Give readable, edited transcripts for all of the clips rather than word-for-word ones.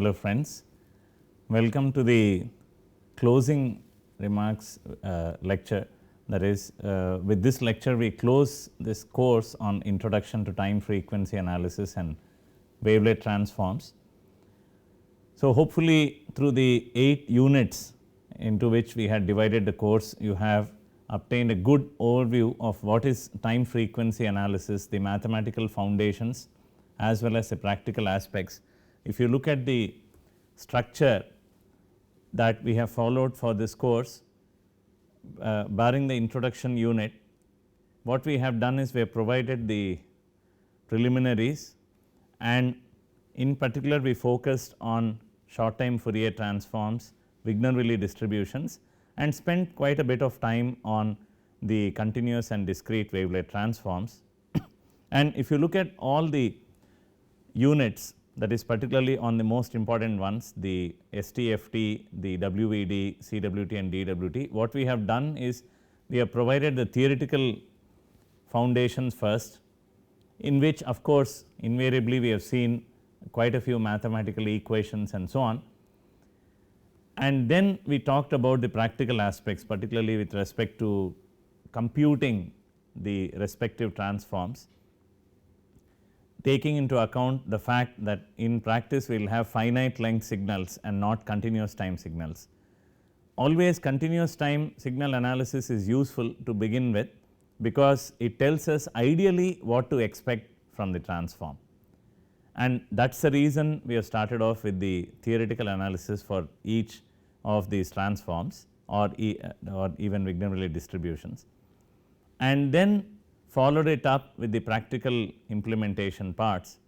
Hello friends, welcome to the closing remarks lecture. That is, with this lecture we close this course on Introduction to Time Frequency Analysis and Wavelet Transforms. So, hopefully through the 8 units into which we had divided the course, you have obtained a good overview of what is time frequency analysis, the mathematical foundations as well as the practical aspects. If you look at the structure that we have followed for this course, barring the introduction unit, what we have done is we have provided the preliminaries, and in particular we focused on short time Fourier transforms, Wigner-Willi distributions, and spent quite a bit of time on the continuous and discrete wavelet transforms. And if you look at all the units, that is particularly on the most important ones, the STFT, the WVD, CWT and DWT, what we have done is we have provided the theoretical foundations first, in which of course invariably we have seen quite a few mathematical equations and so on. And then we talked about the practical aspects, particularly with respect to computing the respective transforms, taking into account the fact that in practice we will have finite length signals and not continuous time signals. Always continuous time signal analysis is useful to begin with, because it tells us ideally what to expect from the transform, and that is the reason we have started off with the theoretical analysis for each of these transforms or even Wigner-Willi distributions, and then followed it up with the practical implementation parts.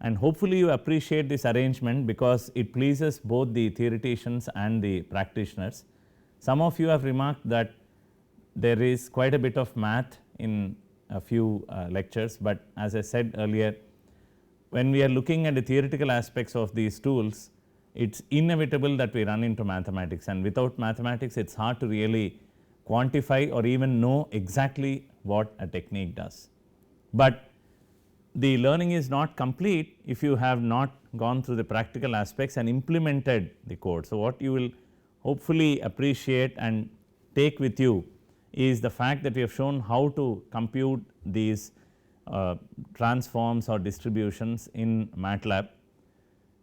And hopefully you appreciate this arrangement because it pleases both the theoreticians and the practitioners. Some of you have remarked that there is quite a bit of math in a few lectures, but as I said earlier, when we are looking at the theoretical aspects of these tools, it is inevitable that we run into mathematics, and without mathematics it is hard to really quantify or even know exactly what a technique does. But the learning is not complete if you have not gone through the practical aspects and implemented the code. So, what you will hopefully appreciate and take with you is the fact that we have shown how to compute these transforms or distributions in MATLAB.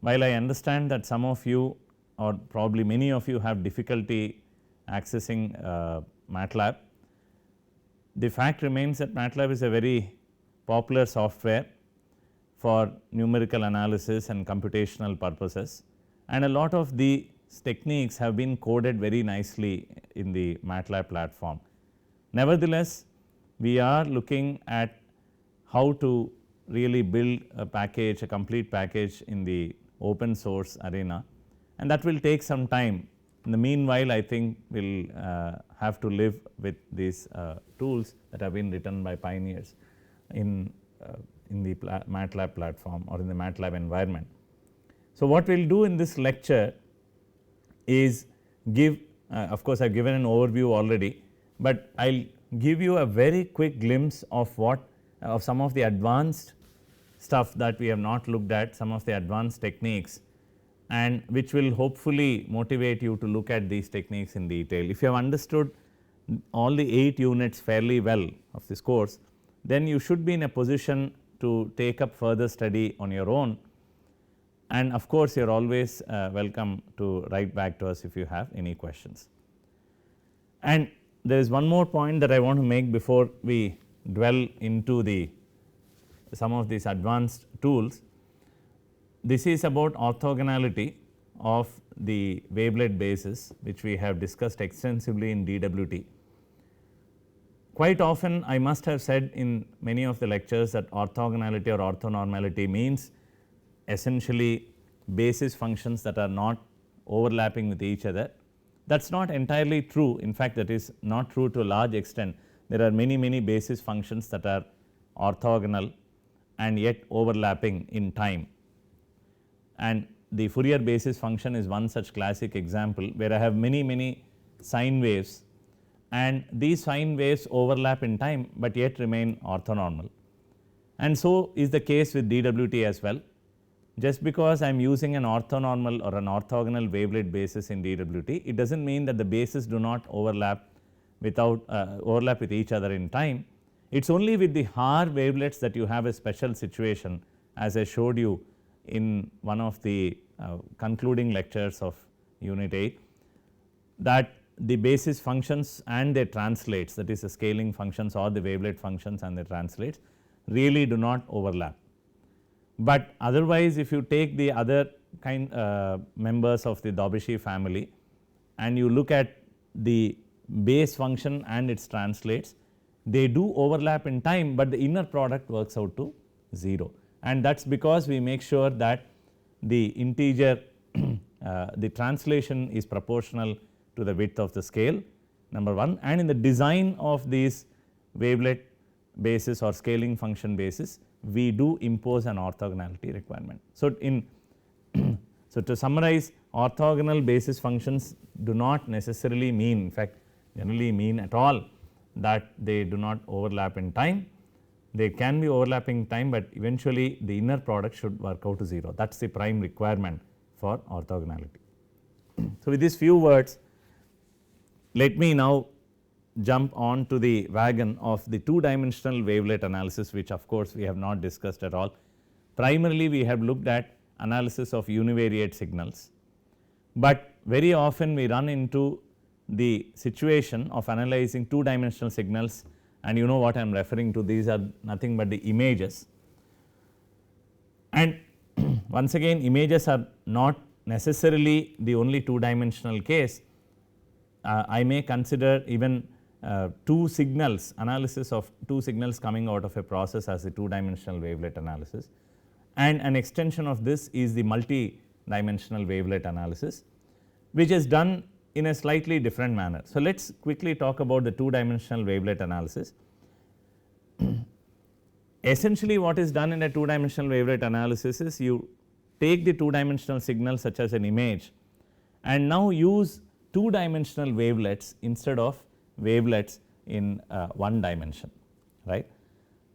While I understand that some of you or probably many of you have difficulty accessing MATLAB, the fact remains that MATLAB is a very popular software for numerical analysis and computational purposes, and a lot of these techniques have been coded very nicely in the MATLAB platform. Nevertheless, we are looking at how to really build a package, a complete package in the open source arena, and that will take some time. In the meanwhile, I think we will have to live with these tools that have been written by pioneers in the MATLAB platform or in the MATLAB environment. So, what we will do in this lecture is give, of course I have given an overview already, but I will give you a very quick glimpse of some of the advanced stuff that we have not looked at, some of the advanced techniques, and which will hopefully motivate you to look at these techniques in detail. If you have understood all the 8 units fairly well of this course, then you should be in a position to take up further study on your own, and of course you are always welcome to write back to us if you have any questions. And there is one more point that I want to make before we dwell into some of these advanced tools. This is about orthogonality of the wavelet basis, which we have discussed extensively in DWT. Quite often I must have said in many of the lectures that orthogonality or orthonormality means essentially basis functions that are not overlapping with each other. That is not entirely true. In fact, that is not true to a large extent. There are many basis functions that are orthogonal and yet overlapping in time, and the Fourier basis function is one such classic example where I have many sine waves, and these sine waves overlap in time but yet remain orthonormal. And so is the case with DWT as well. just because I am using an orthonormal or an orthogonal wavelet basis in DWT, it does not mean that the bases do not overlap overlap with each other in time. It is only with the Haar wavelets that you have a special situation, as I showed you in one of the concluding lectures of unit 8, that the basis functions and their translates, that is the scaling functions or the wavelet functions and their translates, really do not overlap. But otherwise, if you take the other members of the Dobeschi family and you look at the base function and its translates, they do overlap in time, but the inner product works out to 0, and that is because we make sure that the integer the translation is proportional to the width of the scale, number 1, and in the design of these wavelet basis or scaling function basis, we do impose an orthogonality requirement. So, so to summarize, orthogonal basis functions do not necessarily mean, in fact generally mean at all, that they do not overlap in time. They can be overlapping time, but eventually the inner product should work out to 0. That is the prime requirement for orthogonality. So, with these few words, let me now jump on to the wagon of the 2-dimensional wavelet analysis, which of course we have not discussed at all. Primarily we have looked at analysis of univariate signals, but very often we run into the situation of analyzing 2-dimensional signals, and you know what I am referring to, these are nothing but the images. And once again, images are not necessarily the only 2-dimensional case. I may consider even 2 signals, analysis of 2 signals coming out of a process as a 2-dimensional wavelet analysis, and an extension of this is the multi-dimensional wavelet analysis, which is done in a slightly different manner. So, let us quickly talk about the 2-dimensional wavelet analysis. Essentially what is done in a 2-dimensional wavelet analysis is you take the 2-dimensional signal such as an image and now use 2-dimensional wavelets instead of wavelets in 1 dimension, right.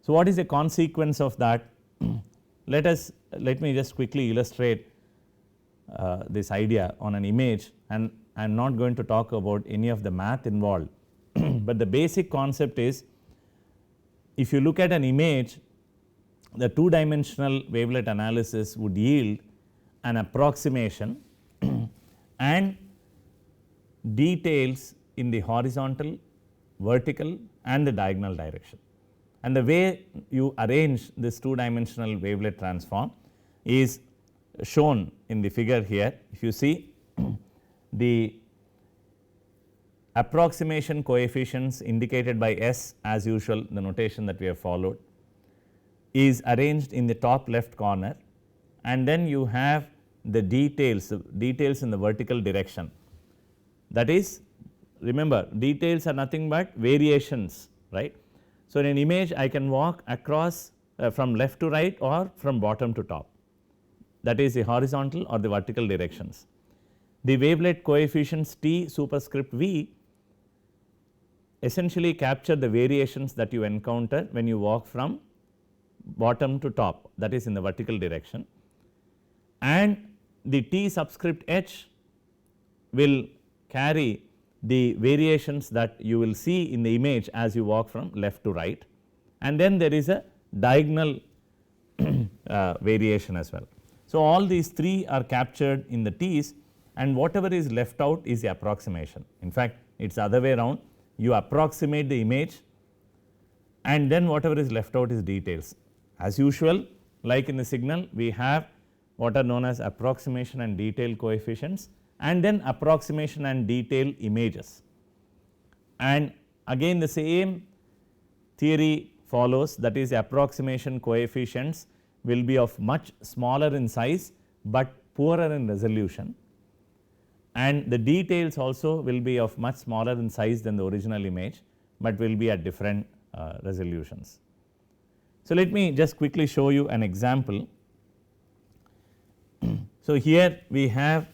So, what is the consequence of that? Let me just quickly illustrate this idea on an image, and I am not going to talk about any of the math involved, but the basic concept is, if you look at an image, the 2-dimensional wavelet analysis would yield an approximation and details in the horizontal, vertical and the diagonal direction. And the way you arrange this 2-dimensional wavelet transform is shown in the figure here. If you see, the approximation coefficients indicated by S, as usual the notation that we have followed, is arranged in the top left corner, and then you have the details in the vertical direction. That is, remember, details are nothing but variations, right. So, in an image I can walk across from left to right or from bottom to top, that is the horizontal or the vertical directions. The wavelet coefficients T superscript V essentially capture the variations that you encounter when you walk from bottom to top, that is in the vertical direction, and the T subscript H will carry the variations that you will see in the image as you walk from left to right, and then there is a diagonal variation as well. So, all these 3 are captured in the T's, and whatever is left out is the approximation. In fact, it is the other way around, you approximate the image and then whatever is left out is details. As usual, like in the signal, we have what are known as approximation and detail coefficients, and then approximation and detail images. And again the same theory follows, that is, approximation coefficients will be of much smaller in size but poorer in resolution, and the details also will be of much smaller in size than the original image, but will be at different resolutions. So, let me just quickly show you an example. So, here we have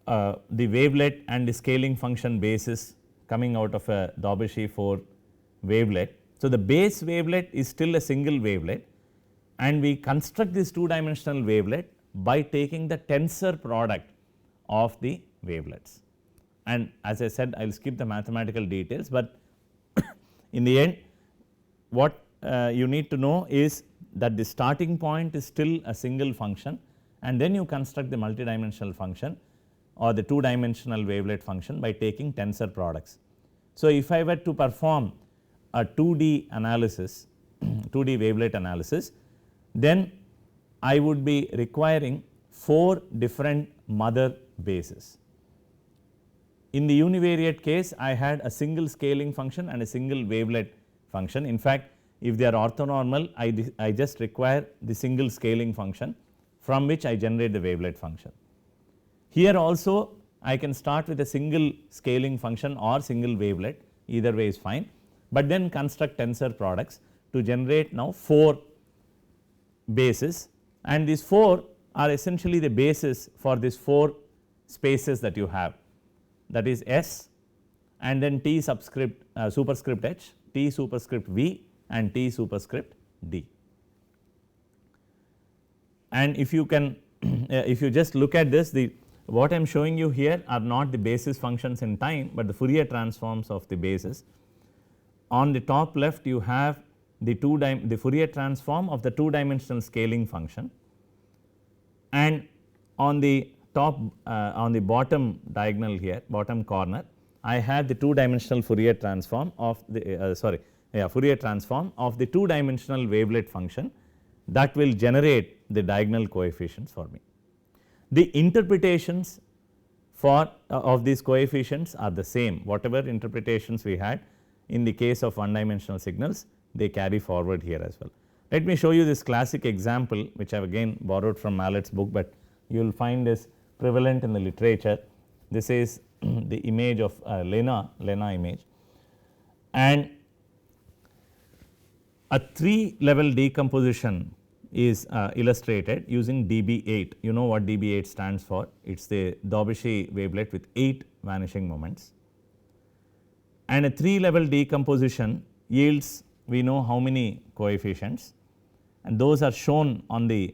the wavelet and the scaling function basis coming out of a Dobeschi 4 wavelet. So, the base wavelet is still a single wavelet, and we construct this 2-dimensional wavelet by taking the tensor product of the wavelets. And as I said, I will skip the mathematical details, but in the end what you need to know is that the starting point is still a single function, and then you construct the multidimensional function or the 2-dimensional wavelet function by taking tensor products. So, if I were to perform a 2D analysis, 2D wavelet analysis, then I would be requiring 4 different mother bases. In the univariate case, I had a single scaling function and a single wavelet function. In fact, if they are orthonormal, I just require the single scaling function from which I generate the wavelet function. Here also I can start with a single scaling function or single wavelet, either way is fine, but then construct tensor products to generate now 4 bases, and these 4 are essentially the basis for these 4 spaces that you have, that is S and then T subscript superscript H, T superscript V and T superscript D. And if you can if you just look at this, what I am showing you here are not the basis functions in time, but the Fourier transforms of the bases. On the top left you have the Fourier transform of the 2-dimensional scaling function, and on the top on the bottom diagonal here, bottom corner, I have the 2-dimensional Fourier transform of the Fourier transform of the 2-dimensional wavelet function that will generate the diagonal coefficients for me. The interpretations for of these coefficients are the same, whatever interpretations we had in the case of 1-dimensional signals, they carry forward here as well. Let me show you this classic example, which I have again borrowed from Mallet's book, but you will find this prevalent in the literature. This is the image of Lena image, and a 3-level decomposition is illustrated using dB8. You know what dB8 stands for, it is the Dobeshy wavelet with 8 vanishing moments, and a 3-level decomposition yields, we know how many coefficients, and those are shown on the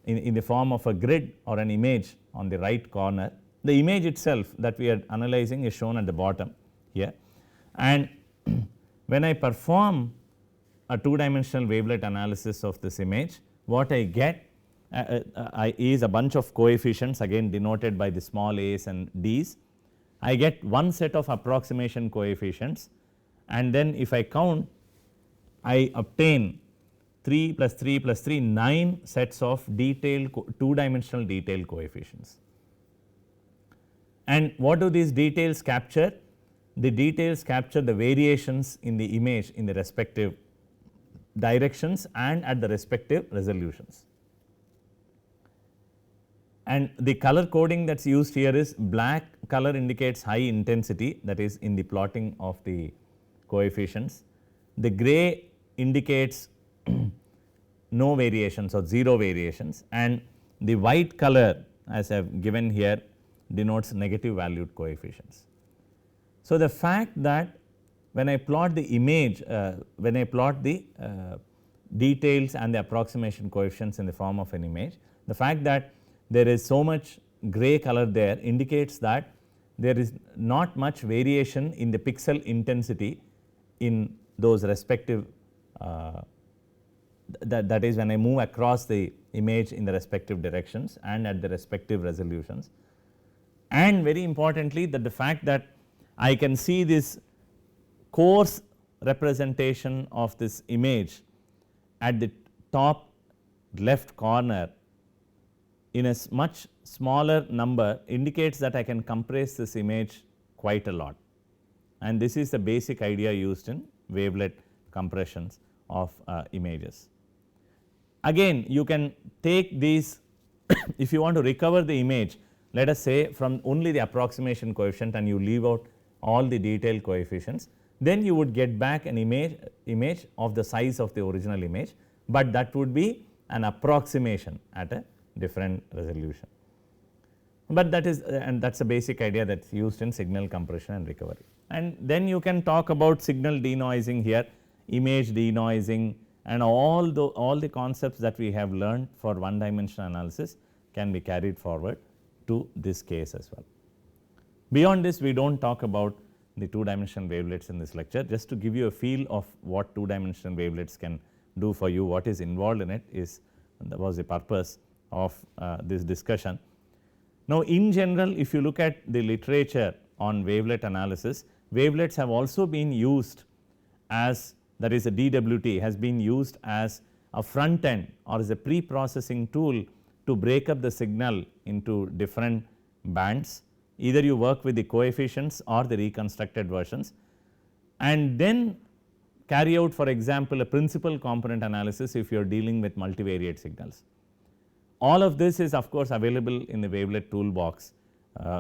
in the form of a grid or an image on the right corner. The image itself that we are analyzing is shown at the bottom here, and when I perform a 2-dimensional wavelet analysis of this image, what I get is a bunch of coefficients, again denoted by the small a's and d's. I get one set of approximation coefficients, and then if I count, I obtain 3 plus 3 plus 3, 9 sets of detailed 2-dimensional detailed coefficients. And what do these details capture? The details capture the variations in the image in the respective directions and at the respective resolutions. And the color coding that is used here is black color indicates high intensity, that is in the plotting of the coefficients. The gray indicates no variations or 0 variations, and the white color, as I have given here, denotes negative valued coefficients. So, the fact that when I plot the image, when I plot the details and the approximation coefficients in the form of an image, the fact that there is so much gray color there indicates that there is not much variation in the pixel intensity in those respective that is when I move across the image in the respective directions and at the respective resolutions. And very importantly, that the fact that I can see this coarse representation of this image at the top left corner in a much smaller number indicates that I can compress this image quite a lot, and this is the basic idea used in wavelet compressions of images. Again, you can take these if you want to recover the image, let us say from only the approximation coefficient, and you leave out all the detailed coefficients, then you would get back an image of the size of the original image, but that would be an approximation at a different resolution. But that is and that is a basic idea that is used in signal compression and recovery. And then you can talk about signal denoising here, image denoising, and all the concepts that we have learned for one dimensional analysis can be carried forward to this case as well. Beyond this, we do not talk about the two dimensional wavelets in this lecture. Just to give you a feel of what two dimensional wavelets can do for you, what is involved in it was the purpose of this discussion. Now, in general, if you look at the literature on wavelet analysis, wavelets have also been used as, that is, a DWT has been used as a front end or as a pre-processing tool to break up the signal into different bands. Either you work with the coefficients or the reconstructed versions, and then carry out, for example, a principal component analysis if you are dealing with multivariate signals. All of this is of course available in the wavelet toolbox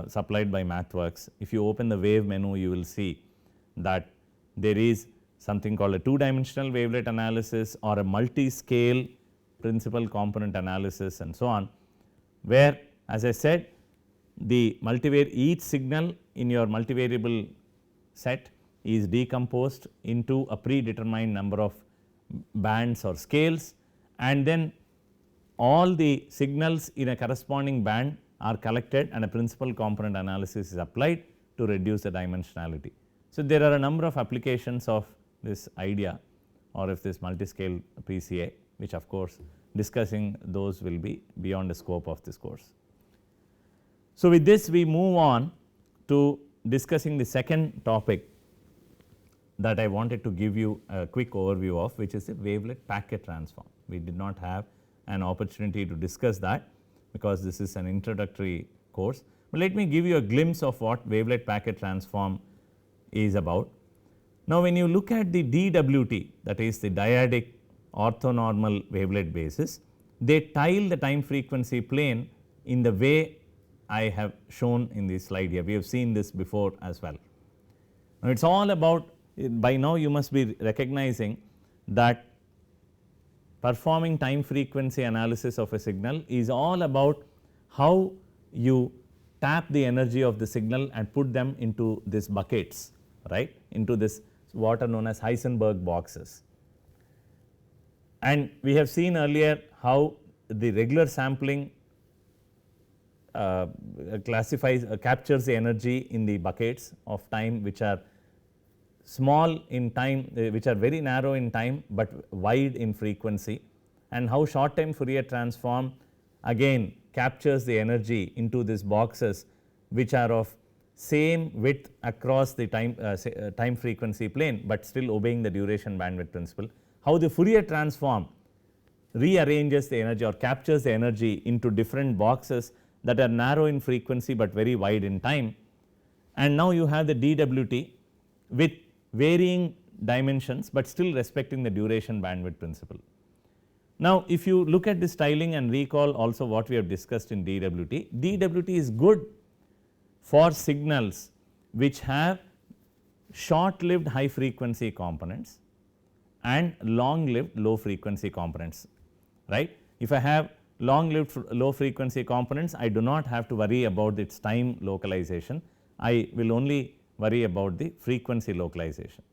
supplied by MathWorks. If you open the wave menu, you will see that there is something called a two dimensional wavelet analysis or a multi-scale principal component analysis and so on, where, as I said, the each signal in your multivariable set is decomposed into a predetermined number of bands or scales, and then all the signals in a corresponding band are collected and a principal component analysis is applied to reduce the dimensionality. So, there are a number of applications of this idea or of this multi-scale PCA, which of course discussing those will be beyond the scope of this course. So, with this we move on to discussing the second topic that I wanted to give you a quick overview of, which is the wavelet packet transform. We did not have an opportunity to discuss that because this is an introductory course, but let me give you a glimpse of what wavelet packet transform is about. Now, when you look at the DWT, that is the dyadic orthonormal wavelet basis, they tile the time frequency plane in the way I have shown in this slide here. We have seen this before as well. Now, it is all about, by now you must be recognizing that performing time frequency analysis of a signal is all about how you tap the energy of the signal and put them into these buckets, right, into this what are known as Heisenberg boxes. And we have seen earlier how the regular sampling captures the energy in the buckets of time which are small in time, which are very narrow in time but wide in frequency, and how short time Fourier transform again captures the energy into these boxes which are of same width across the time frequency plane, but still obeying the duration bandwidth principle. How the Fourier transform rearranges the energy or captures the energy into different boxes that are narrow in frequency but very wide in time, and now you have the DWT with varying dimensions but still respecting the duration bandwidth principle. Now, if you look at this tiling and recall also what we have discussed in DWT, DWT is good for signals which have short lived high frequency components and long lived low frequency components, right. If I have long lived low frequency components, I do not have to worry about its time localization, I will only worry about the frequency localization.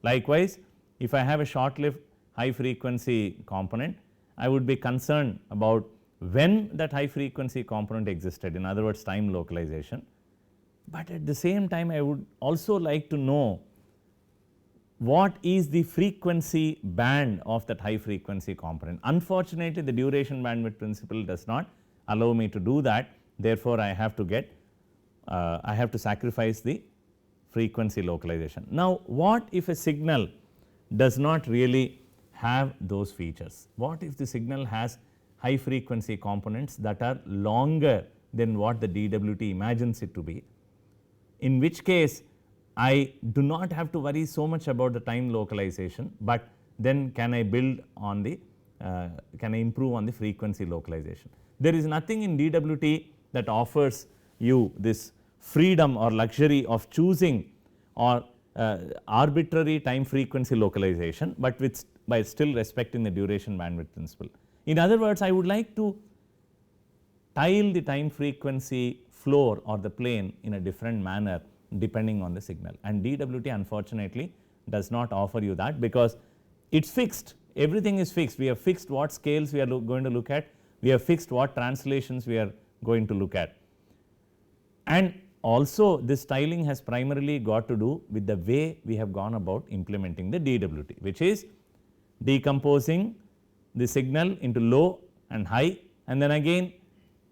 Likewise, if I have a short lived high frequency component, I would be concerned about when that high frequency component existed, in other words time localization, but at the same time I would also like to know what is the frequency band of that high frequency component. Unfortunately, the duration bandwidth principle does not allow me to do that, therefore, I have to get I have to sacrifice the frequency localization. Now, what if a signal does not really have those features? What if the signal has high frequency components that are longer than what the DWT imagines it to be, in which case I do not have to worry so much about the time localization, but then can I build on the can I improve on the frequency localization. There is nothing in DWT that offers you this freedom or luxury of choosing or arbitrary time frequency localization, but with by still respecting the duration bandwidth principle. In other words, I would like to tile the time frequency floor or the plane in a different manner depending on the signal, and DWT unfortunately does not offer you that because it is fixed. everything is fixed. We have fixed what scales we are going to look at, we have fixed what translations we are going to look at. And also this tiling has primarily got to do with the way we have gone about implementing the DWT, which is decomposing the signal into low and high, and then again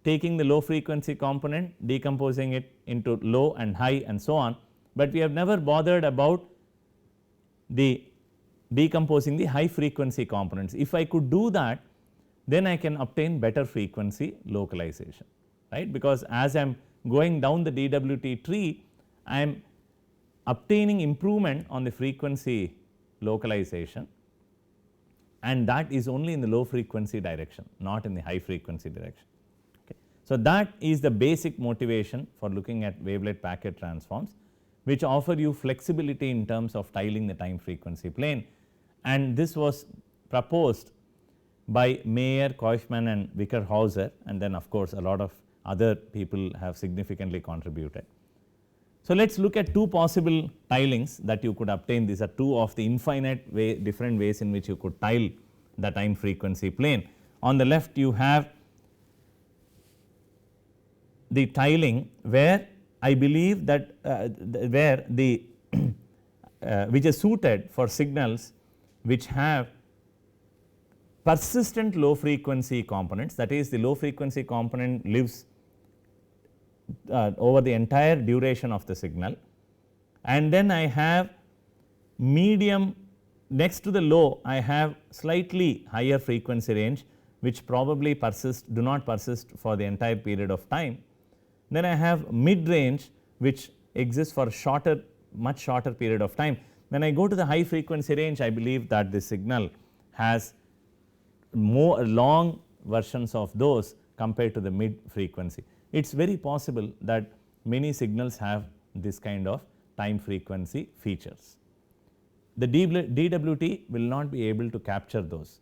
taking the low frequency component, decomposing it into low and high and so on, but we have never bothered about the decomposing the high frequency components. If I could do that, then I can obtain better frequency localization, right, because as I am going down the DWT tree, I am obtaining improvement on the frequency localization, and that is only in the low frequency direction, not in the high frequency direction. Okay. So, that is the basic motivation for looking at wavelet packet transforms, which offer you flexibility in terms of tiling the time frequency plane, and this was proposed by Mayer, Kaufman and Wickerhauser, and then of course, a lot of other people have significantly contributed. So, let us look at two possible tilings that you could obtain. These are two of the infinite different ways in which you could tile the time frequency plane. On the left you have the tiling where I believe that where the which is suited for signals which have persistent low frequency components, that is the low frequency component lives over the entire duration of the signal, and then I have medium next to the low, I have slightly higher frequency range which probably do not persist for the entire period of time. Then I have mid range which exists for much shorter period of time. When I go to the high frequency range, I believe that the signal has more long versions of those compared to the mid frequency. It is very possible that many signals have this kind of time frequency features. The DWT will not be able to capture those.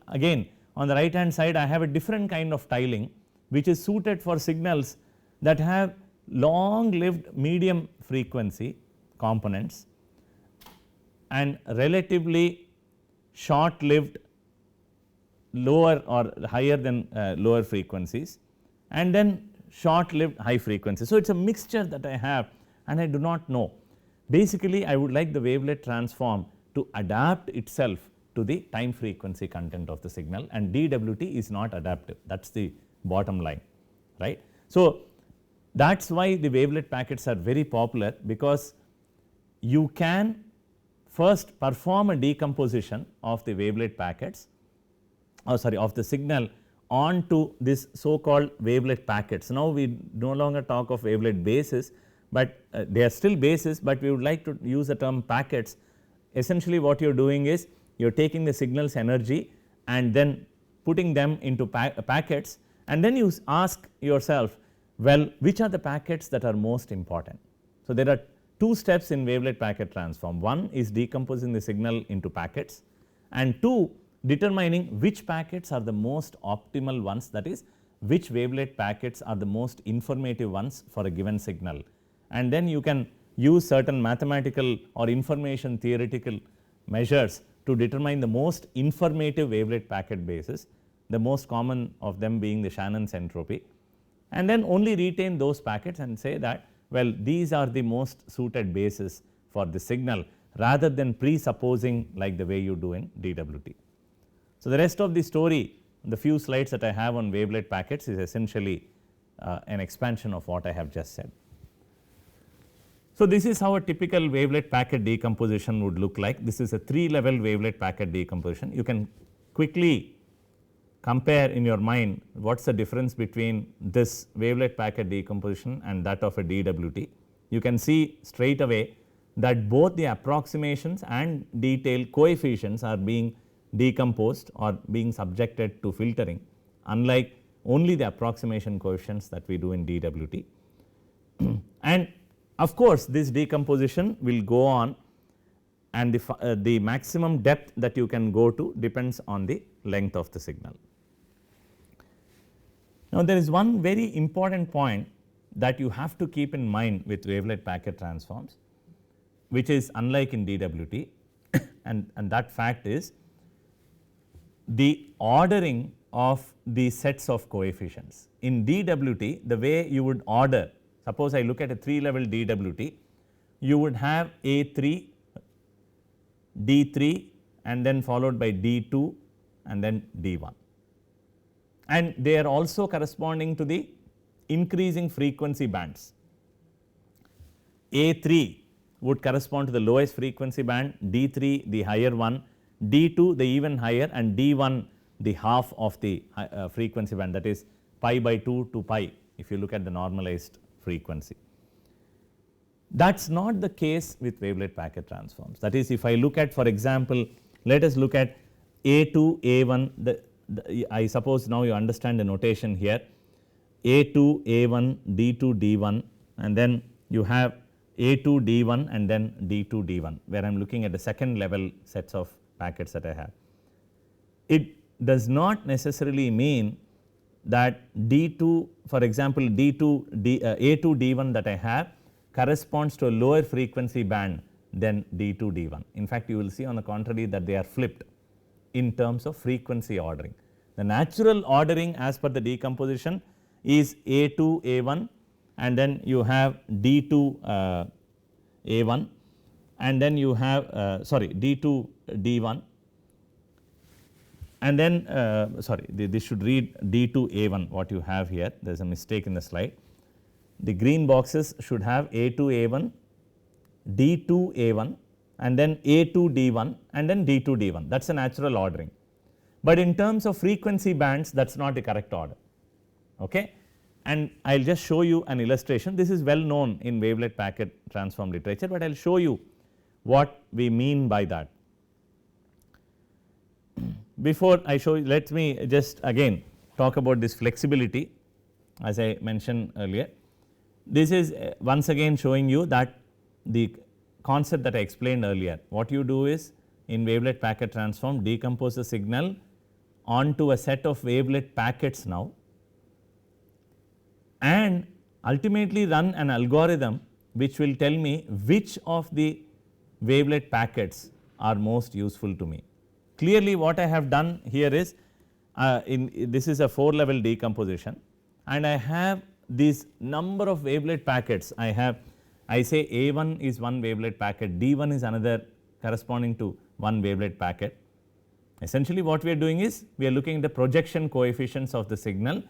Again on the right hand side, I have a different kind of tiling which is suited for signals that have long lived medium frequency components and relatively short lived lower or higher than lower frequencies, and then short lived high frequencies. So, it is a mixture that I have and I do not know. Basically, I would like the wavelet transform to adapt itself to the time frequency content of the signal, and DWT is not adaptive, that is the bottom line, right. So, that is why the wavelet packets are very popular, because you can first perform a decomposition of the wavelet packets of the signal onto this so called wavelet packets. Now, we no longer talk of wavelet bases, but they are still bases, but we would like to use the term packets. Essentially what you are doing is you are taking the signal's energy and then putting them into packets, and then you ask yourself, well, which are the packets that are most important. So, there are two steps in wavelet packet transform. One is decomposing the signal into packets, and two, determining which packets are the most optimal ones, that is which wavelet packets are the most informative ones for a given signal. And then you can use certain mathematical or information theoretical measures to determine the most informative wavelet packet bases, the most common of them being the Shannon's entropy, and then only retain those packets and say that, well, these are the most suited bases for the signal, rather than presupposing like the way you do in DWT. So, the rest of the story, the few slides that I have on wavelet packets, is essentially an expansion of what I have just said. So, this is how a typical wavelet packet decomposition would look like. This is a 3-level wavelet packet decomposition. You can quickly compare in your mind what is the difference between this wavelet packet decomposition and that of a DWT. You can see straight away that both the approximations and detail coefficients are being decomposed or being subjected to filtering, unlike only the approximation coefficients that we do in DWT. And of course, this decomposition will go on, and the maximum depth that you can go to depends on the length of the signal. Now, there is one very important point that you have to keep in mind with wavelet packet transforms, which is unlike in DWT, and that fact is the ordering of the sets of coefficients. In DWT, the way you would order, suppose I look at a 3 level DWT, you would have A3, D3 and then followed by D2 and then D1, and they are also corresponding to the increasing frequency bands. A3 would correspond to the lowest frequency band, D3 the higher one, D2 the even higher, and D1 the half of the frequency band, that is pi by 2 to pi if you look at the normalized frequency. That is not the case with wavelet packet transforms. That is, if I look at, for example, let us look at A2, A1, I suppose now you understand the notation here, A2, A1, D2, D1, and then you have A2, D1 and then D2, D1, where I am looking at the second level sets of packets that I have. It does not necessarily mean that D2, for example, A2, D1 that I have corresponds to a lower frequency band than D2, D1. In fact, you will see on the contrary that they are flipped in terms of frequency ordering. The natural ordering as per the decomposition is A2, A1 and then you have D2, A1 and then you have D2, D1 and then this should read D2, A1 what you have here, there is a mistake in the slide. The green boxes should have A2, A1, D2, A1 and then A2, D1 and then D2, D1, that is a natural ordering. But in terms of frequency bands, that is not the correct order. Okay? And I will just show you an illustration. This is well known in wavelet packet transform literature, but I will show you what we mean by that. Before I show you, let me just again talk about this flexibility as I mentioned earlier. This is once again showing you that the concept that I explained earlier. What you do is in wavelet packet transform, decompose the signal onto a set of wavelet packets now and ultimately run an algorithm which will tell me which of the wavelet packets are most useful to me. Clearly what I have done here is this is a 4 level decomposition and I have this number of wavelet packets. I say A1 is one wavelet packet, D1 is another corresponding to one wavelet packet. Essentially what we are doing is we are looking at the projection coefficients of the signal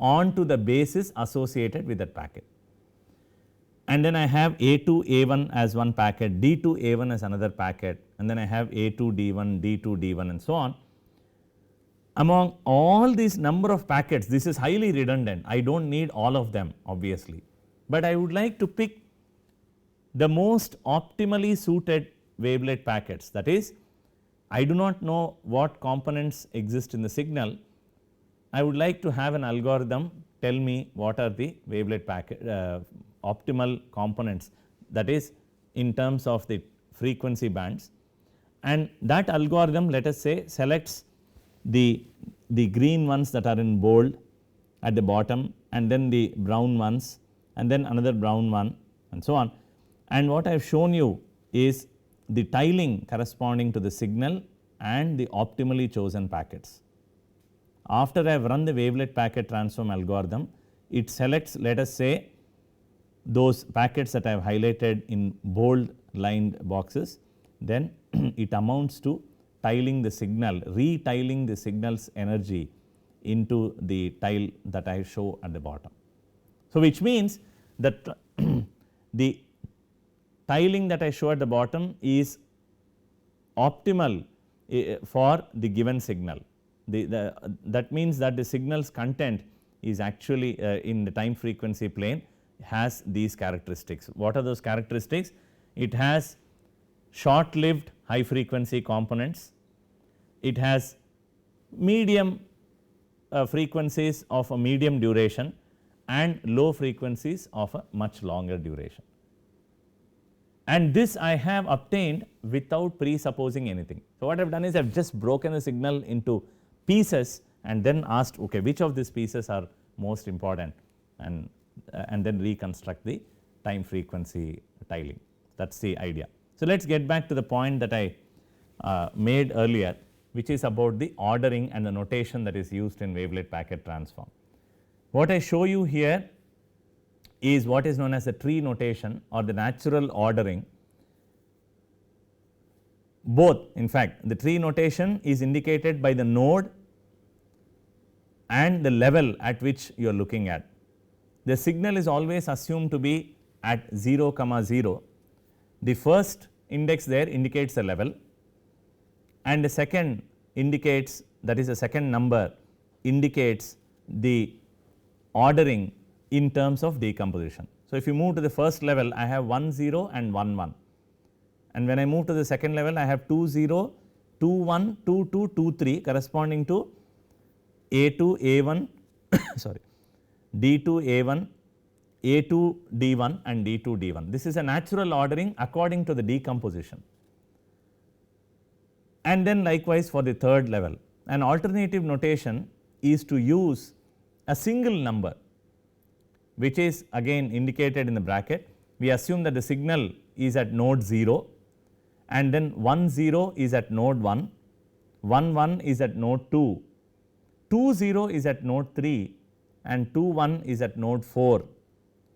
onto the basis associated with that packet. And then I have A2, A1 as one packet, D2, A1 as another packet, and then I have A2, D1, D2, D1 and so on. Among all these number of packets, this is highly redundant, I do not need all of them obviously, but I would like to pick the most optimally suited wavelet packets. That is, I do not know what components exist in the signal, I would like to have an algorithm tell me what are the wavelet packet optimal components, that is in terms of the frequency bands, and that algorithm let us say selects the green ones that are in bold at the bottom and then the brown ones and then another brown one and so on. And what I have shown you is the tiling corresponding to the signal and the optimally chosen packets. After I have run the wavelet packet transform algorithm, it selects let us say those packets that I have highlighted in bold lined boxes, then it amounts to tiling the signal, retiling the signal's energy into the tile that I show at the bottom. So, which means that the tiling that I show at the bottom is optimal for the given signal. That means that the signal's content is actually in the time frequency plane has these characteristics. What are those characteristics? It has short lived high frequency components, it has medium frequencies of a medium duration and low frequencies of a much longer duration. And this I have obtained without presupposing anything. So, what I have done is I have just broken the signal into pieces and then asked okay which of these pieces are most important and then reconstruct the time frequency tiling. That is the idea. So, let us get back to the point that I made earlier. which is about the ordering and the notation that is used in wavelet packet transform. What I show you here is what is known as the tree notation or the natural ordering. Both, in fact, the tree notation is indicated by the node and the level at which you are looking at. The signal is always assumed to be at 0, 0. The first index there indicates the level, and the second indicates, that is the second number indicates the ordering in terms of decomposition. So, if you move to the first level, I have 1 0 and 1 1, and when I move to the second level, I have 2 0, 2 1, 2 2, 2 3 corresponding to A2 A1 sorry, D2 A1, A2 D1 and D2 D1. This is a natural ordering according to the decomposition. And then likewise for the third level, an alternative notation is to use a single number, which is again indicated in the bracket. We assume that the signal is at node 0, and then 1 0 is at node 1, 1 1 is at node 2, 2 0 is at node 3, and 2 1 is at node 4,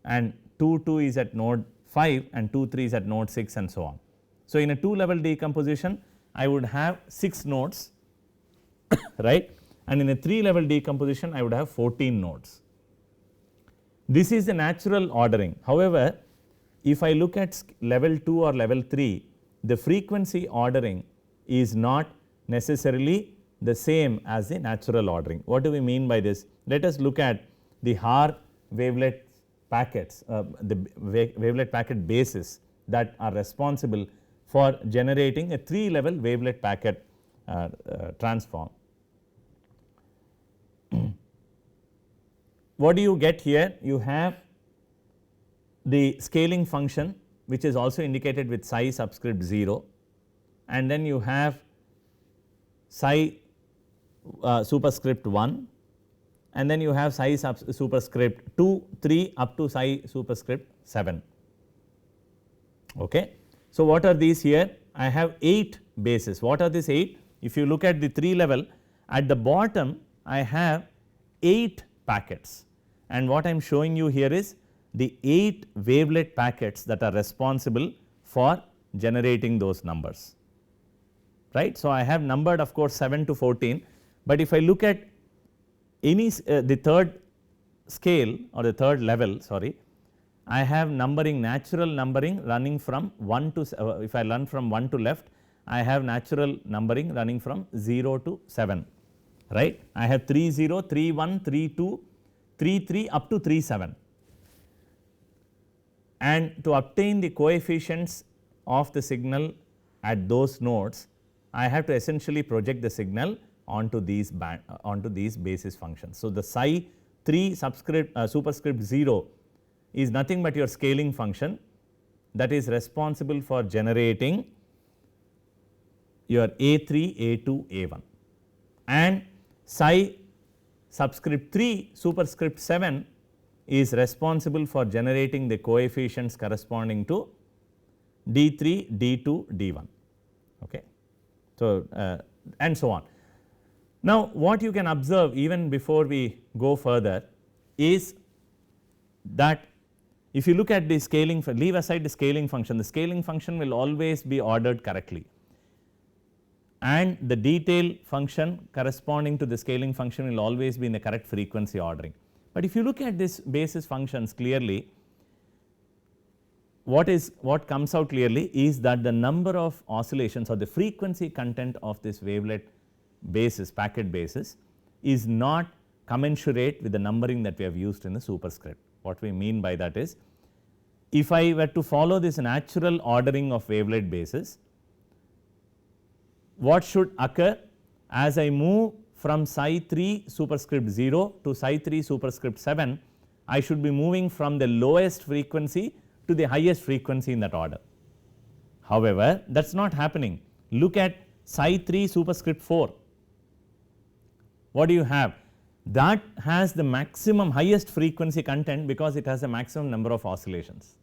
and 2 2 is at node 5, and 2 3 is at node 6, and so on. So, in a 2 level decomposition, I would have 6 nodes right, and in a 3 level decomposition I would have 14 nodes. This is the natural ordering. However, if I look at level 2 or level 3, the frequency ordering is not necessarily the same as the natural ordering. What do we mean by this? Let us look at the Haar wavelet packets, the wavelet packet bases that are responsible for generating a 3 level wavelet packet transform. What do you get here? You have the scaling function, which is also indicated with psi subscript 0, and then you have psi superscript 1, and then you have psi superscript 2, 3 up to psi superscript 7. Okay. So, what are these here? I have 8 bases. What are these 8? If you look at the 3 level, at the bottom I have 8 packets, and what I am showing you here is the 8 wavelet packets that are responsible for generating those numbers, right. So, I have numbered of course 7 to 14, but if I look at any the third scale or the third level, sorry, I have numbering, natural numbering running from 1 to if I run from 1 to left, I have natural numbering running from 0 to 7, right. I have 3 0, 3 1, 3 2, 3 3 up to 3 7, and to obtain the coefficients of the signal at those nodes, I have to essentially project the signal onto these basis functions. So, the psi 3 superscript 0 is nothing but your scaling function that is responsible for generating your A3, A2, A1, and psi subscript 3 superscript 7 is responsible for generating the coefficients corresponding to D3, D2, D1. Okay. So, and so on. Now, what you can observe even before we go further is that if you look at the scaling, leave aside the scaling function will always be ordered correctly, and the detail function corresponding to the scaling function will always be in the correct frequency ordering. But if you look at this basis functions clearly, what comes out clearly is that the number of oscillations or the frequency content of this wavelet basis, packet basis, is not commensurate with the numbering that we have used in the superscript. What we mean by that is, if I were to follow this natural ordering of wavelet bases, what should occur as I move from psi 3 superscript 0 to psi 3 superscript 7, I should be moving from the lowest frequency to the highest frequency in that order. However, that is not happening. Look at psi 3 superscript 4. What do you have? That has the maximum highest frequency content because it has the maximum number of oscillations,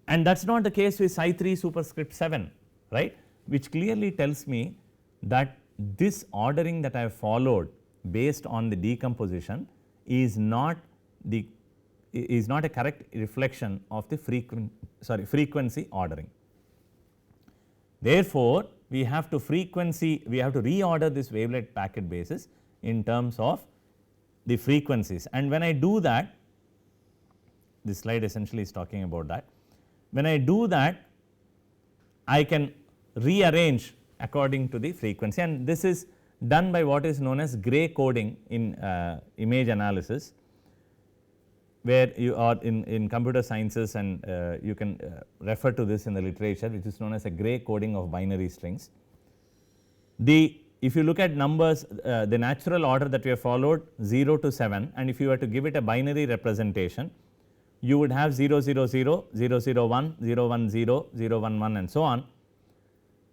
and that is not the case with psi 3 superscript 7, right. which clearly tells me that this ordering that I have followed based on the decomposition is not a correct reflection of the frequency ordering. Therefore, we have to reorder this wavelet packet basis in terms of the frequencies, and when I do that, this slide essentially is talking about that. When I do that, I can rearrange according to the frequency, and this is done by what is known as gray coding in image analysis, where you are in computer sciences, and you can refer to this in the literature, which is known as a gray coding of binary strings. If you look at numbers, the natural order that we have followed 0 to 7, and if you were to give it a binary representation, you would have 0 0 0, 0 0 1, 0 1 0, 0 1 1 and so on.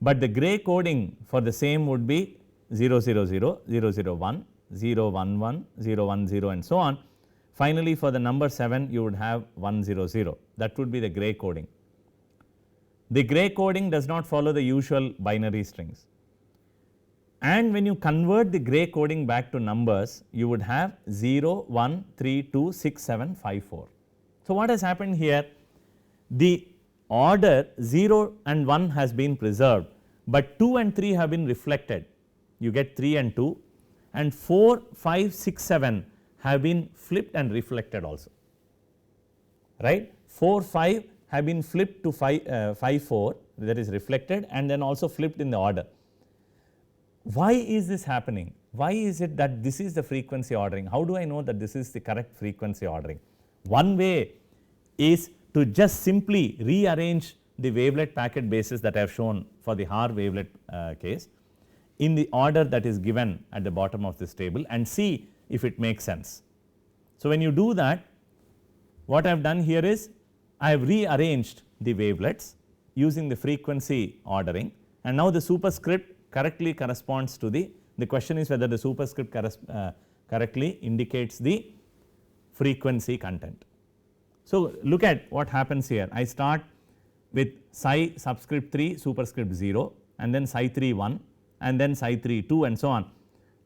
But the gray coding for the same would be 0 0 0, 0 0 1, 0 1 1, 0 1 0 and so on. Finally, for the number 7 you would have 1 0 0, that would be the gray coding. The gray coding does not follow the usual binary strings, and when you convert the gray coding back to numbers, you would have 0 1 3 2 6 7 5 4. So, what has happened here? The order 0 and 1 has been preserved, but 2 and 3 have been reflected. You get 3 and 2, and 4 5 6 7 have been flipped and reflected also, right. 4 5 have been flipped to 5 4, that is reflected, and then also flipped in the order. Why is this happening? Why is it that this is the frequency ordering? How do I know that this is the correct frequency ordering? One way is to just simply rearrange the wavelet packet basis that I have shown for the Haar wavelet case in the order that is given at the bottom of this table, and see if it makes sense. So, when you do that, what I have done here is I have rearranged the wavelets using the frequency ordering, and now the superscript correctly corresponds to the question is whether the superscript correctly indicates the frequency content. So, look at what happens here. I start with psi subscript 3 superscript 0, and then psi 3 1, and then psi 3 2 and so on.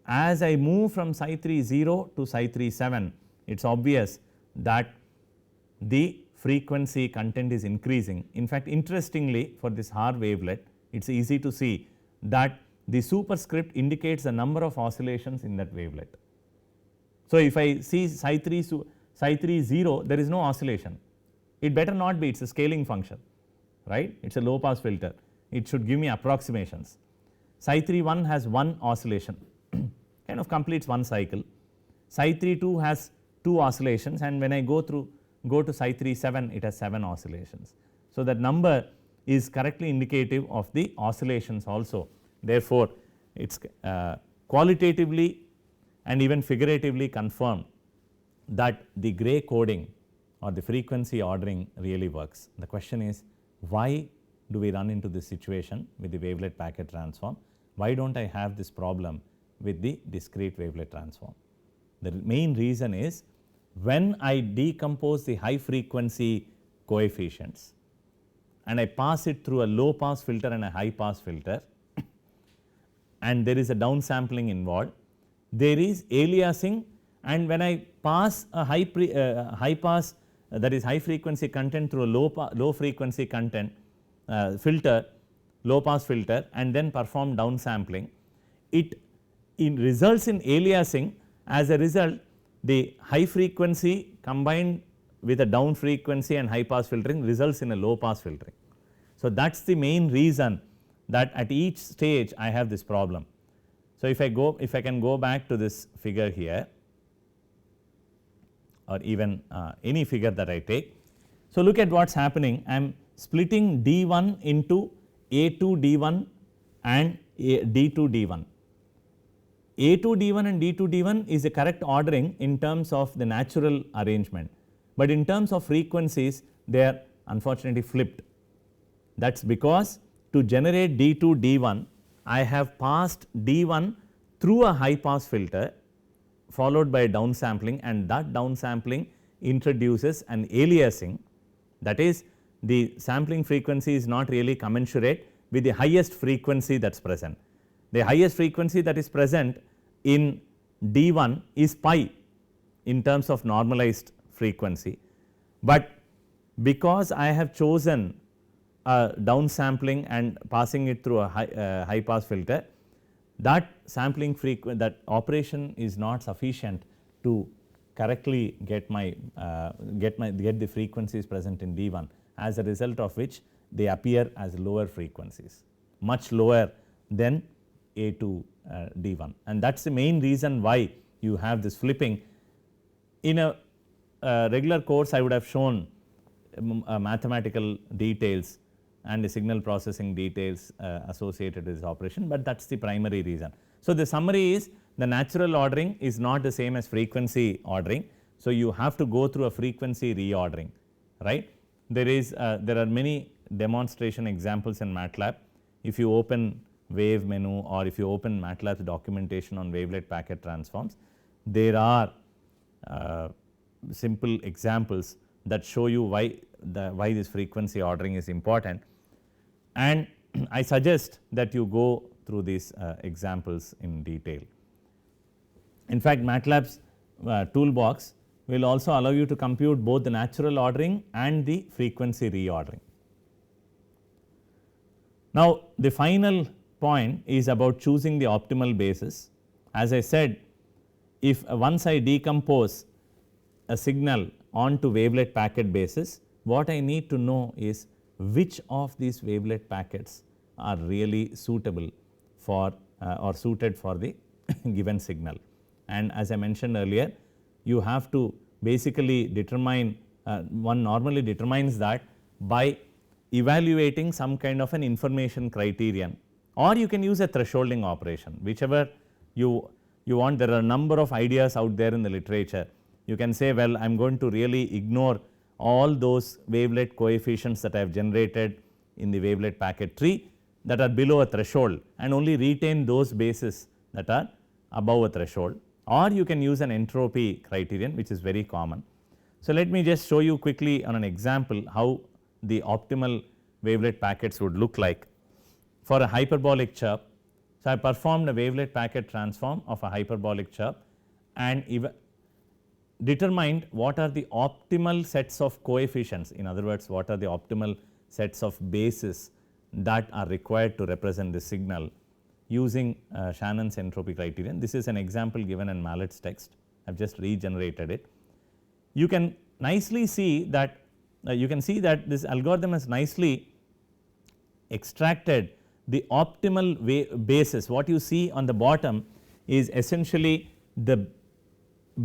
As I move from psi 3 0 to psi 3 7, it is obvious that the frequency content is increasing. In fact, interestingly, for this Haar wavelet, it is easy to see that the superscript indicates the number of oscillations in that wavelet. So, if I see psi 3 0, there is no oscillation. It better not be, it is a scaling function, right. It is a low pass filter, it should give me approximations. Psi 3 1 has one oscillation, kind of completes one cycle. Psi 3 2 has two oscillations, and when I go to psi 3 7, it has 7 oscillations. So, that number is correctly indicative of the oscillations also. Therefore, it is qualitatively and even figuratively confirmed that the gray coding or the frequency ordering really works. The question is, why do we run into this situation with the wavelet packet transform? Why do not I have this problem with the discrete wavelet transform? The main reason is, when I decompose the high frequency coefficients and I pass it through a low pass filter and a high pass filter, and there is a downsampling involved, there is aliasing, and when I pass a high pass that is high frequency content through a low frequency content filter, low pass filter, and then perform downsampling, it results in aliasing. As a result, the high frequency combined with a down frequency and high pass filtering results in a low pass filtering. So, that is the main reason that at each stage I have this problem. So, if I can go back to this figure here, or even any figure that I take. So, look at what is happening. I am splitting D1 into A2 D1 and D2 D1. A2 D1 and D2 D1 is the correct ordering in terms of the natural arrangement, but in terms of frequencies they are unfortunately flipped. That is because to generate D2 D1, I have passed D1 through a high pass filter followed by downsampling, and that downsampling introduces an aliasing, that is, the sampling frequency is not really commensurate with the highest frequency that is present. The highest frequency that is present in D1 is pi in terms of normalized frequency, but because I have chosen downsampling and passing it through a high pass filter, that sampling that operation is not sufficient to correctly get the frequencies present in D1, as a result of which they appear as lower frequencies, much lower than A to D1, and that is the main reason why you have this flipping. In a regular course I would have shown mathematical details and the signal processing details associated with this operation, but that is the primary reason. So, the summary is the natural ordering is not the same as frequency ordering. So, you have to go through a frequency reordering, right. There are many demonstration examples in MATLAB. If you open wave menu or if you open MATLAB's documentation on wavelet packet transforms, there are simple examples that show you why this frequency ordering is important, and I suggest that you go through these examples in detail. In fact, MATLAB's toolbox will also allow you to compute both the natural ordering and the frequency reordering. Now, the final point is about choosing the optimal basis. As I said, if once I decompose a signal onto wavelet packet basis, what I need to know is which of these wavelet packets are really suitable for or suited for the given signal. And as I mentioned earlier, you have to basically determine, one normally determines that by evaluating some kind of an information criterion, or you can use a thresholding operation, whichever you want. There are a number of ideas out there in the literature. You can say, well, I am going to really ignore all those wavelet coefficients that I have generated in the wavelet packet tree that are below a threshold and only retain those bases that are above a threshold, or you can use an entropy criterion, which is very common. So, let me just show you quickly on an example how the optimal wavelet packets would look like for a hyperbolic chirp. So, I performed a wavelet packet transform of a hyperbolic chirp and determined what are the optimal sets of coefficients, in other words what are the optimal sets of bases that are required to represent the signal using Shannon's entropy criterion. This is an example given in Mallet's text. I have just regenerated it. You can nicely see that this algorithm has nicely extracted the optimal basis. What you see on the bottom is essentially the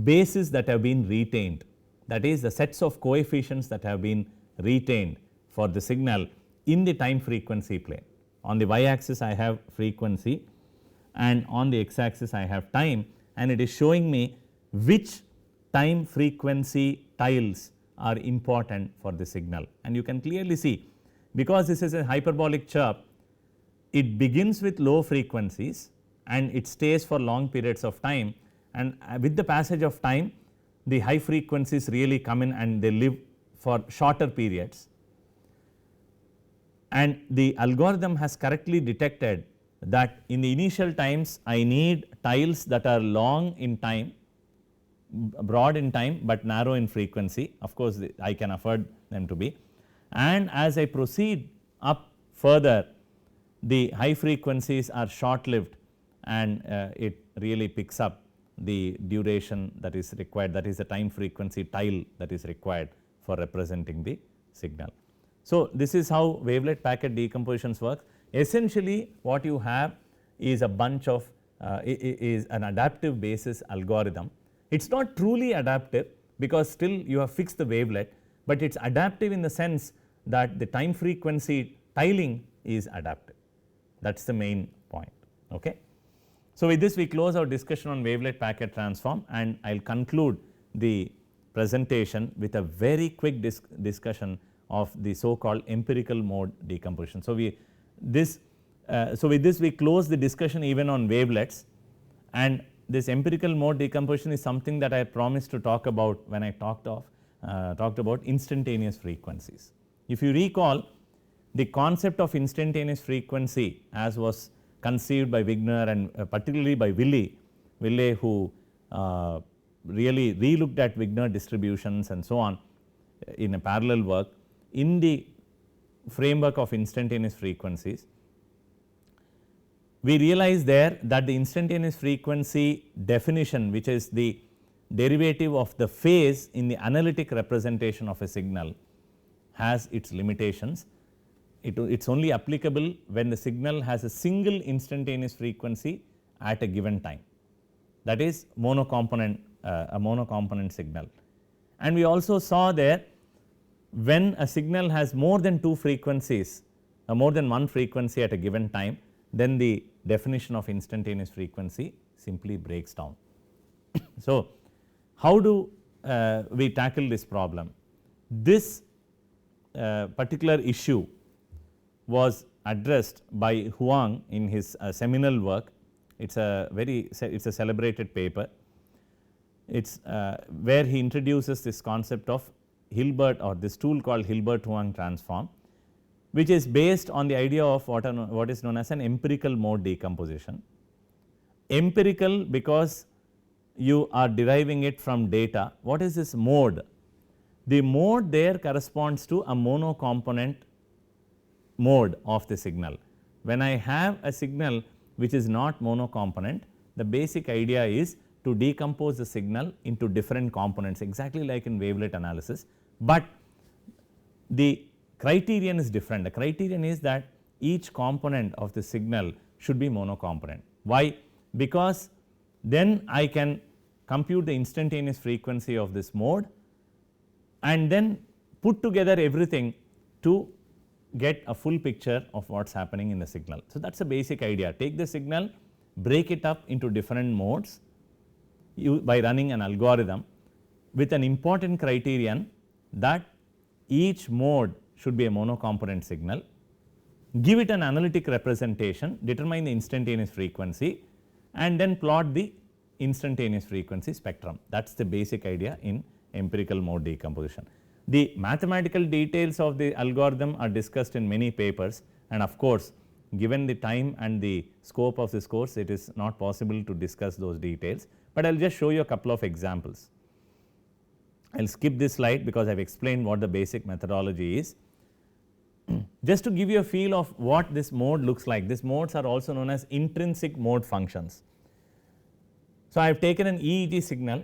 bases that have been retained, that is the sets of coefficients that have been retained for the signal in the time frequency plane. On the y axis I have frequency and on the x axis I have time, and it is showing me which time frequency tiles are important for the signal. And you can clearly see, because this is a hyperbolic chirp, it begins with low frequencies and it stays for long periods of time, and with the passage of time the high frequencies really come in and they live for shorter periods. And the algorithm has correctly detected that in the initial times I need tiles that are long in time, broad in time, but narrow in frequency. Of course, I can afford them to be, and as I proceed up further, the high frequencies are short lived and it really picks up the duration that is required, that is the time frequency tile that is required for representing the signal. So, this is how wavelet packet decompositions work. Essentially what you have is a bunch of is an adaptive basis algorithm. It is not truly adaptive because still you have fixed the wavelet, but it is adaptive in the sense that the time frequency tiling is adaptive. That is the main point. Okay. So, with this we close our discussion on wavelet packet transform, and I will conclude the presentation with a very quick discussion of the so called empirical mode decomposition. So, with this we close the discussion even on wavelets, and this empirical mode decomposition is something that I promised to talk about when I talked about instantaneous frequencies. If you recall, the concept of instantaneous frequency as was conceived by Wigner and particularly by Willy who really relooked at Wigner distributions and so on in a parallel work in the framework of instantaneous frequencies. We realize there that the instantaneous frequency definition, which is the derivative of the phase in the analytic representation of a signal, has its limitations. It is only applicable when the signal has a single instantaneous frequency at a given time, that is monocomponent a monocomponent signal. And we also saw there when a signal has more than two frequencies more than one frequency at a given time, then the definition of instantaneous frequency simply breaks down. So, how do we tackle this problem? This particular issue was addressed by Huang in his seminal work. It is a celebrated paper. It is where he introduces this concept of Hilbert, or this tool called Hilbert-Huang transform, which is based on the idea of what is known as an empirical mode decomposition. Empirical because you are deriving it from data. What is this mode? The mode there corresponds to a monocomponent mode of the signal. When I have a signal which is not monocomponent, the basic idea is to decompose the signal into different components, exactly like in wavelet analysis, but the criterion is different. The criterion is that each component of the signal should be monocomponent. Why? Because then I can compute the instantaneous frequency of this mode and then put together everything to get a full picture of what is happening in the signal. So, that is the basic idea. Take the signal, break it up into different modes by running an algorithm with an important criterion that each mode should be a monocomponent signal, give it an analytic representation, determine the instantaneous frequency and then plot the instantaneous frequency spectrum. That is the basic idea in empirical mode decomposition. The mathematical details of the algorithm are discussed in many papers, and of course, given the time and the scope of this course, it is not possible to discuss those details, but I will just show you a couple of examples. I will skip this slide because I have explained what the basic methodology is. Just to give you a feel of what this mode looks like, these modes are also known as intrinsic mode functions. So, I have taken an EEG signal,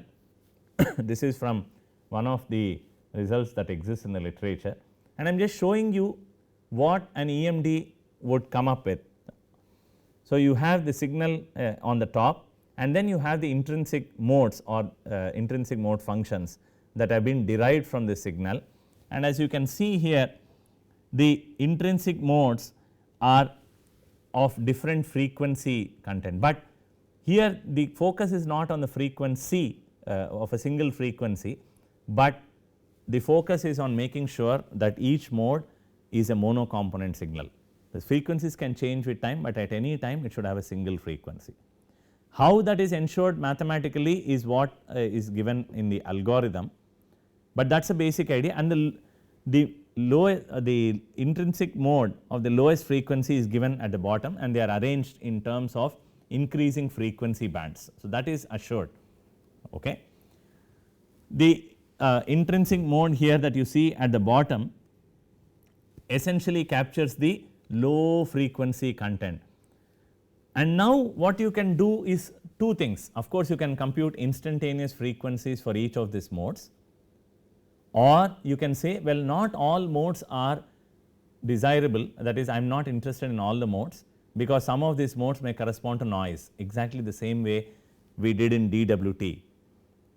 this is from one of the results that exist in the literature, and I am just showing you what an EMD would come up with. So, you have the signal on the top and then you have the intrinsic modes or intrinsic mode functions that have been derived from the signal, and as you can see here, the intrinsic modes are of different frequency content, but here the focus is not on the frequency of a single frequency, but the focus is on making sure that each mode is a monocomponent signal. The frequencies can change with time, but at any time it should have a single frequency. How that is ensured mathematically is what is given in the algorithm, but that is a basic idea, and the intrinsic mode of the lowest frequency is given at the bottom and they are arranged in terms of increasing frequency bands. So, that is assured. Okay. The intrinsic mode here that you see at the bottom essentially captures the low frequency content. And now what you can do is two things. Of course, you can compute instantaneous frequencies for each of these modes, or you can say, well, not all modes are desirable, that is I am not interested in all the modes, because some of these modes may correspond to noise, exactly the same way we did in DWT,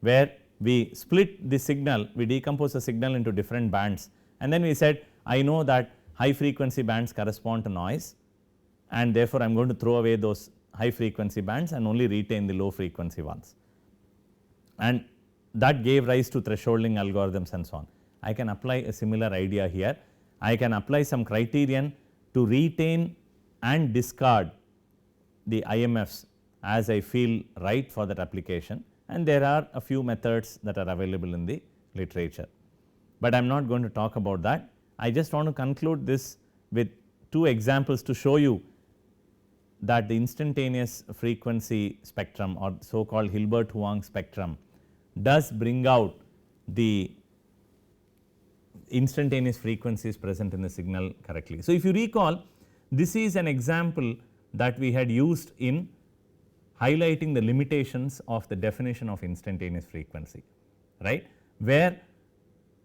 where we split the signal, we decompose the signal into different bands, and then we said I know that high frequency bands correspond to noise, and therefore I am going to throw away those high frequency bands and only retain the low frequency ones, and that gave rise to thresholding algorithms and so on. I can apply a similar idea here. I can apply some criterion to retain and discard the IMFs as I feel right for that application, and there are a few methods that are available in the literature, but I am not going to talk about that. I just want to conclude this with two examples to show you that the instantaneous frequency spectrum or so called Hilbert-Huang spectrum does bring out the instantaneous frequencies present in the signal correctly. So, if you recall, this is an example that we had used in highlighting the limitations of the definition of instantaneous frequency, right, where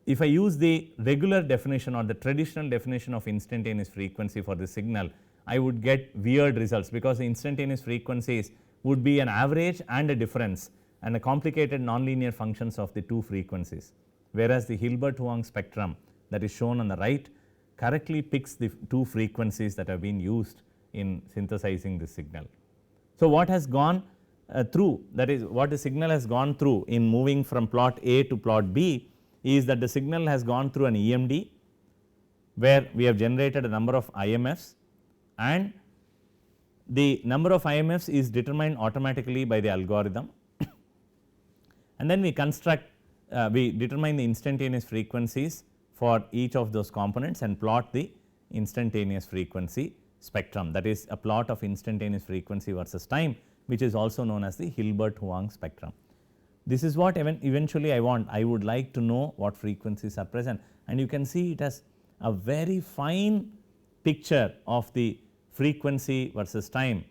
if I use the regular definition or the traditional definition of instantaneous frequency for the signal, I would get weird results, because the instantaneous frequencies would be an average and a difference and a complicated nonlinear functions of the two frequencies, whereas the Hilbert-Huang spectrum that is shown on the right correctly picks the two frequencies that have been used in synthesizing this signal. So, what has gone through, that is what the signal has gone through in moving from plot A to plot B, is that the signal has gone through an EMD where we have generated a number of IMFs, and the number of IMFs is determined automatically by the algorithm and then we construct we determine the instantaneous frequencies for each of those components and plot the instantaneous frequency spectrum, that is a plot of instantaneous frequency versus time, which is also known as the Hilbert-Huang spectrum. This is what eventually I want. I would like to know what frequencies are present, and you can see it as a very fine picture of the frequency versus time.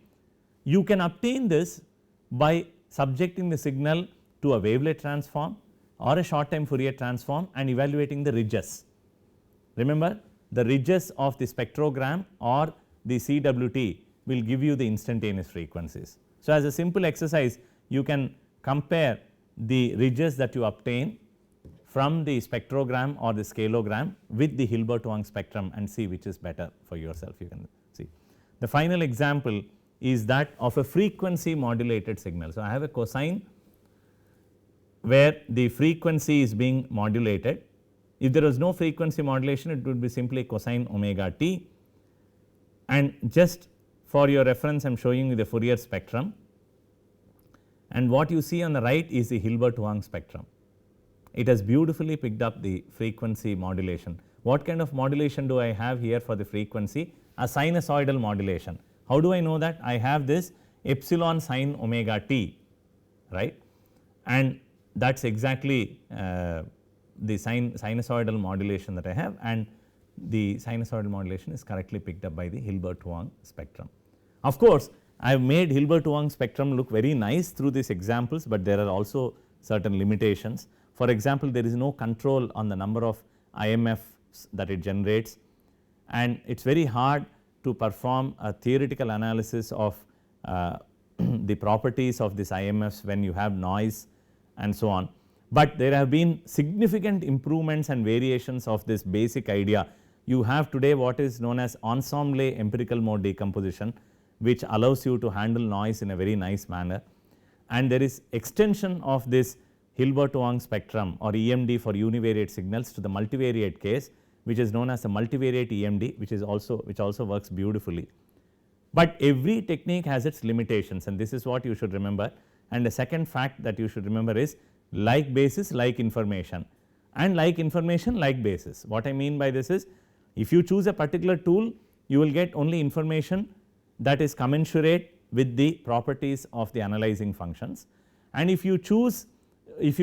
You can obtain this by subjecting the signal to a wavelet transform or a short time Fourier transform and evaluating the ridges. Remember, the ridges of the spectrogram or the CWT will give you the instantaneous frequencies. So, as a simple exercise, you can compare the ridges that you obtain from the spectrogram or the scaleogram with the Hilbert-Huang spectrum and see which is better for yourself. You can see. The final example is that of a frequency modulated signal. So, I have a cosine where the frequency is being modulated. If there was no frequency modulation, it would be simply cosine omega t, and just for your reference I am showing you the Fourier spectrum, and what you see on the right is the Hilbert-Huang spectrum. It has beautifully picked up the frequency modulation. What kind of modulation do I have here for the frequency? A sinusoidal modulation. How do I know that? I have this epsilon sin omega t, right, and that is exactly the sinusoidal modulation that I have, and the sinusoidal modulation is correctly picked up by the Hilbert-Huang spectrum. Of course, I have made Hilbert-Huang spectrum look very nice through these examples, but there are also certain limitations. For example, there is no control on the number of IMFs that it generates, and it is very hard to perform a theoretical analysis of the properties of these IMFs when you have noise and so on. But there have been significant improvements and variations of this basic idea. You have today what is known as ensemble empirical mode decomposition, which allows you to handle noise in a very nice manner, and there is extension of this Hilbert-Huang spectrum or EMD for univariate signals to the multivariate case, which is known as the multivariate EMD, which also works beautifully. But every technique has its limitations, and this is what you should remember. And the second fact that you should remember is like basis like information, and like information like basis. What I mean by this is, if you choose a particular tool, you will get only information that is commensurate with the properties of the analyzing functions, and if you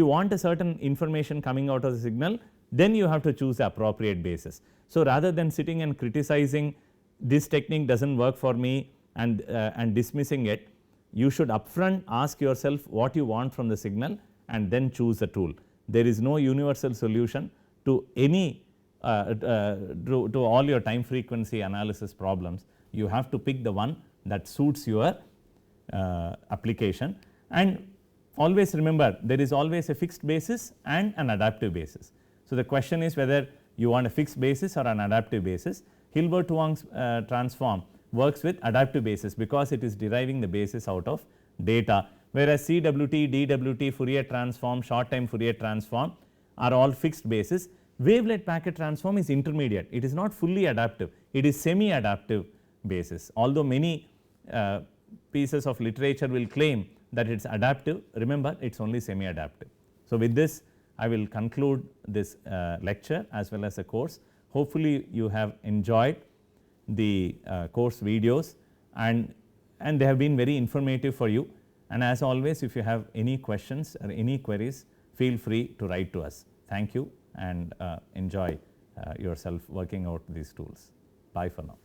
want a certain information coming out of the signal, then you have to choose the appropriate basis. So, rather than sitting and criticizing this technique does not work for me and dismissing it, you should upfront ask yourself what you want from the signal and then choose the tool. There is no universal solution to any to all your time frequency analysis problems. You have to pick the one that suits your application, and always remember there is always a fixed basis and an adaptive basis. So, the question is whether you want a fixed basis or an adaptive basis. Hilbert-Huang transform works with adaptive basis because it is deriving the basis out of data, whereas CWT, DWT, Fourier transform, short time Fourier transform are all fixed basis. Wavelet packet transform is intermediate, it is not fully adaptive, it is semi adaptive basis, although many pieces of literature will claim that it is adaptive. Remember, it is only semi adaptive. So, with this I will conclude this lecture as well as the course. Hopefully, you have enjoyed the course videos, and they have been very informative for you. And as always, if you have any questions or any queries, feel free to write to us. Thank you, and enjoy yourself working out these tools. Bye for now.